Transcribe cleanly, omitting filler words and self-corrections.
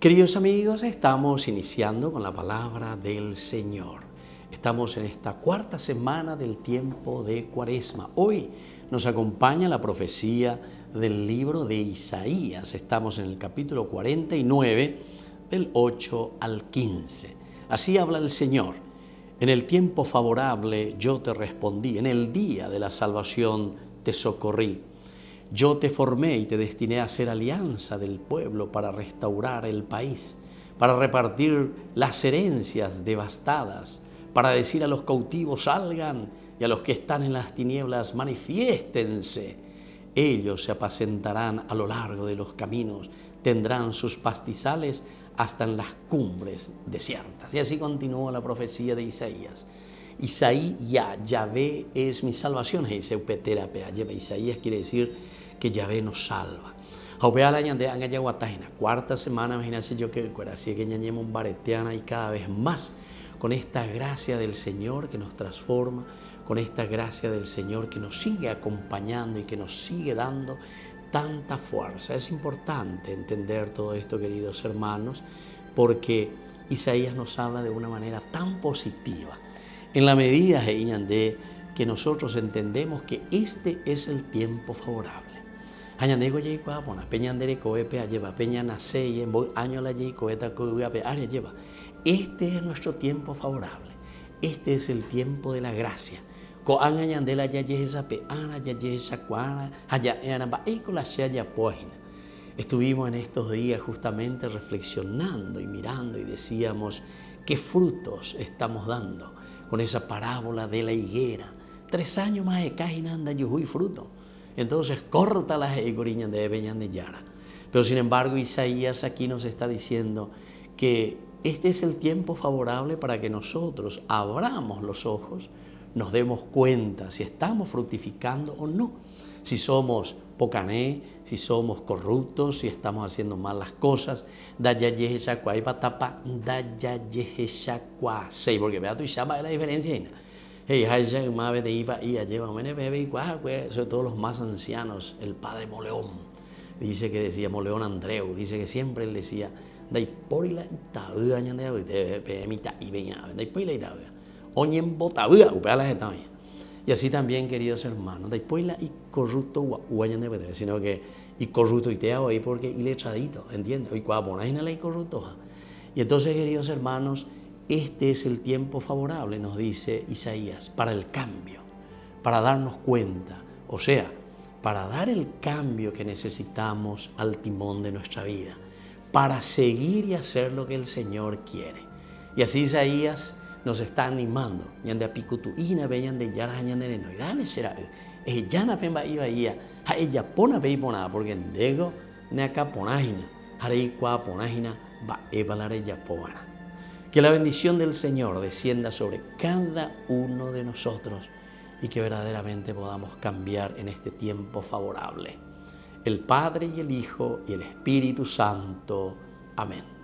Queridos amigos, estamos iniciando con la palabra del Señor. Estamos en esta cuarta semana del tiempo de Cuaresma. Hoy nos acompaña la profecía del libro de Isaías. Estamos en el capítulo 49, del 8 al 15. Así habla el Señor. En el tiempo favorable yo te respondí, en el día de la salvación te socorrí. Yo te formé y te destiné a ser alianza del pueblo para restaurar el país, para repartir las herencias devastadas, para decir a los cautivos salgan y a los que están en las tinieblas manifiéstense. Ellos se apacentarán a lo largo de los caminos, tendrán sus pastizales hasta en las cumbres desiertas. Y así continúa la profecía de Isaías. Isaías, Yahvé es mi salvación. Isaías quiere decir que Yahvé nos salva. Cuarta semana, imagínense yo que así que ñañemos bareteana y cada vez más con esta gracia del Señor que nos transforma, con esta gracia del Señor que nos sigue acompañando y que nos sigue dando tanta fuerza. Es importante entender todo esto, queridos hermanos, porque Isaías nos habla de una manera tan positiva. En la medida de que nosotros entendemos que este es el tiempo favorable. Este es nuestro tiempo favorable. Este es el tiempo de la gracia. Estuvimos en estos días justamente reflexionando y mirando y decíamos qué frutos estamos dando con esa parábola de la higuera. 3 años más de cágina anda yujuy fruto. Entonces corta las egoriñas de Beñan de Yara. Pero sin embargo Isaías aquí nos está diciendo que este es el tiempo favorable para que nosotros abramos los ojos, nos demos cuenta si estamos fructificando o no, si somos pocané, si somos corruptos, si estamos haciendo mal las cosas. Porque vea tu llama la diferencia. Sobre todo los más ancianos, el padre Moleón, dice que decía, Moleón Andreu, dice que siempre él decía, y así también, queridos hermanos, sino que y corrupto y te hago ahí porque iletradito, ¿entiendes? Y entonces, queridos hermanos, este es el tiempo favorable, nos dice Isaías, para el cambio, para darnos cuenta, o sea, para dar el cambio que necesitamos al timón de nuestra vida, para seguir y hacer lo que el Señor quiere. Y así Isaías nos está animando. Porque que la bendición del Señor descienda sobre cada uno de nosotros y que verdaderamente podamos cambiar en este tiempo favorable. El Padre y el Hijo y el Espíritu Santo. Amén.